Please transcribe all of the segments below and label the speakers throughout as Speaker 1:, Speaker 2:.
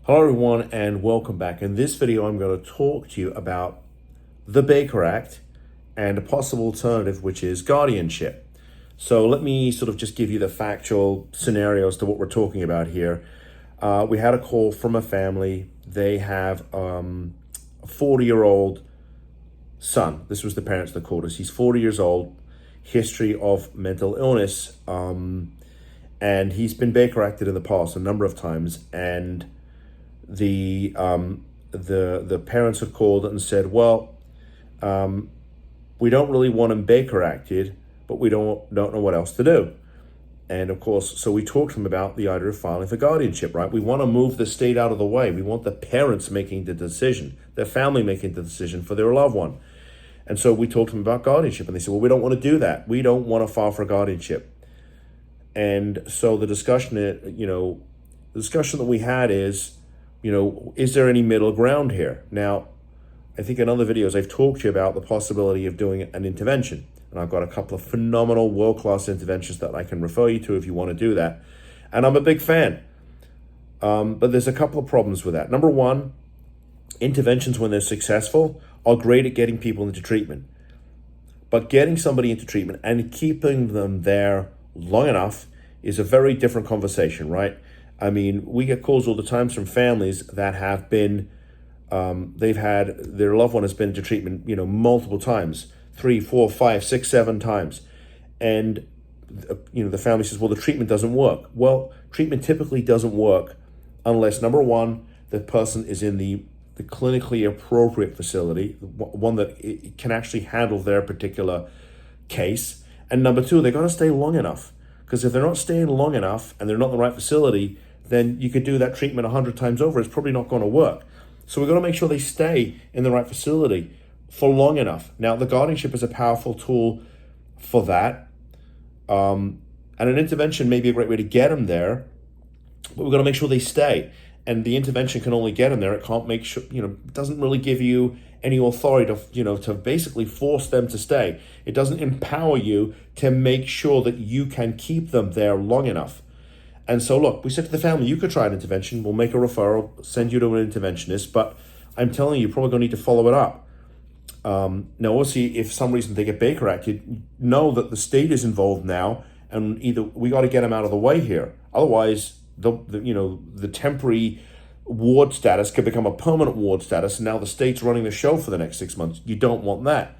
Speaker 1: Hello everyone and welcome back. In this video I'm going to talk to you about the Baker Act and a possible alternative, which is guardianship. So let me sort of just give you the factual scenarios to what we're talking about here. We had a call from a family. They have a 40-year-old son. This was the parents that called us. He's 40 years old, history of mental illness, and he's been Baker Acted in the past a number of times, and the parents have called and said, well, we don't really want him Baker Acted, but we don't know what else to do. And of course, so we talked to them about the idea of filing for guardianship, right? We want to move the state out of the way. We want the parents making the decision, their family making the decision for their loved one. And so we talked to them about guardianship, and they said, well, we don't want to do that. We don't want to file for guardianship. And so the discussion, the discussion that we had is, is there any middle ground here? Now, I think in other videos, I've talked to you about the possibility of doing an intervention. And I've got a couple of phenomenal world-class interventions that I can refer you to if you want to do that. And I'm a big fan. But there's a couple of problems with that. Number one, interventions, when they're successful, are great at getting people into treatment. But getting somebody into treatment and keeping them there long enough is a very different conversation, right? I mean, we get calls all the time from families that have been, they've had, their loved one has been to treatment, multiple times, 3, 4, 5, 6, 7 times. And, the family says, well, the treatment doesn't work. Well, treatment typically doesn't work unless, number one, the person is in the clinically appropriate facility, one that can actually handle their particular case. And number two, they got to stay long enough. Because if they're not staying long enough and they're not in the right facility, then you could do that treatment 100 times over. It's probably not going to work. So we've got to make sure they stay in the right facility for long enough. Now, the guardianship is a powerful tool for that. And an intervention may be a great way to get them there, but we've got to make sure they stay. And the intervention can only get them there. It can't make sure, it doesn't really give you any authority to, to basically force them to stay. It doesn't empower you to make sure that you can keep them there long enough. And so, look, we said to the family, you could try an intervention. We'll make a referral, send you to an interventionist, but I'm telling you, you're probably going to need to follow it up. Now, obviously, if for some reason they get Baker Acted, know that the state is involved now, and either we got to get them out of the way here. Otherwise, the temporary ward status could become a permanent ward status, and now the state's running the show for the next 6 months. You don't want that,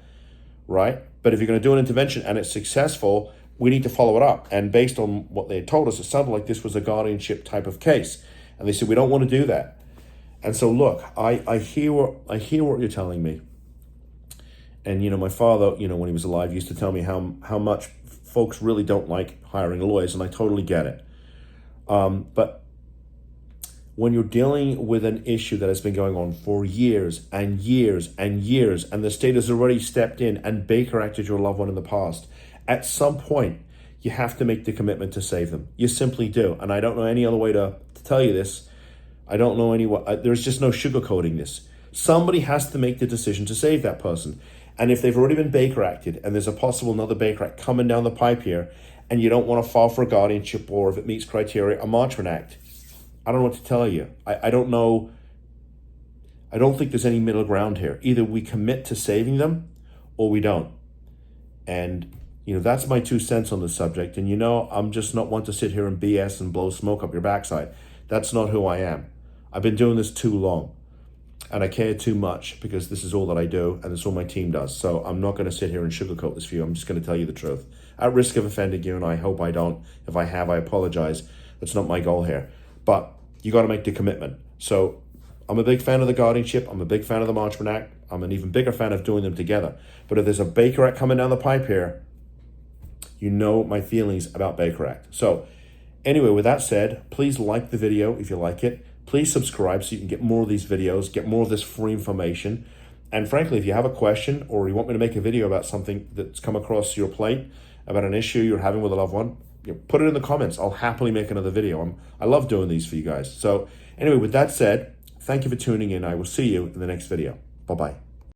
Speaker 1: right? But if you're going to do an intervention and it's successful, we need to follow it up. And based on what they had told us, it sounded like this was a guardianship type of case. And they said, we don't want to do that. And so, look, I hear what you're telling me. And, my father, when he was alive, used to tell me how much folks really don't like hiring lawyers, and I totally get it. But when you're dealing with an issue that has been going on for years and years and years, and the state has already stepped in and Baker Acted your loved one in the past, at some point, you have to make the commitment to save them. You simply do. And I don't know any other way to tell you this. I don't know any way. There's just no sugarcoating this. Somebody has to make the decision to save that person. And if they've already been Baker Acted, and there's a possible another Baker Act coming down the pipe here, and you don't want to file for a guardianship, or if it meets criteria, a Marchman Act, I don't know what to tell you. I don't know. I don't think there's any middle ground here. Either we commit to saving them or we don't. And, that's my 2 cents on the subject. And, I'm just not one to sit here and BS and blow smoke up your backside. That's not who I am. I've been doing this too long. And I care too much because this is all that I do and this is all my team does. So I'm not going to sit here and sugarcoat this for you. I'm just going to tell you the truth. At risk of offending you, and I hope I don't. If I have, I apologize. That's not my goal here. But you got to make the commitment. So I'm a big fan of the guardianship. I'm a big fan of the Marchman Act. I'm an even bigger fan of doing them together. But if there's a Baker Act coming down the pipe here, you know my feelings about Baker Act. So anyway, with that said, please like the video if you like it. Please subscribe so you can get more of these videos, get more of this free information. And frankly, if you have a question or you want me to make a video about something that's come across your plate, about an issue you're having with a loved one, put it in the comments. I'll happily make another video. I love doing these for you guys. So anyway, with that said, thank you for tuning in. I will see you in the next video. Bye-bye.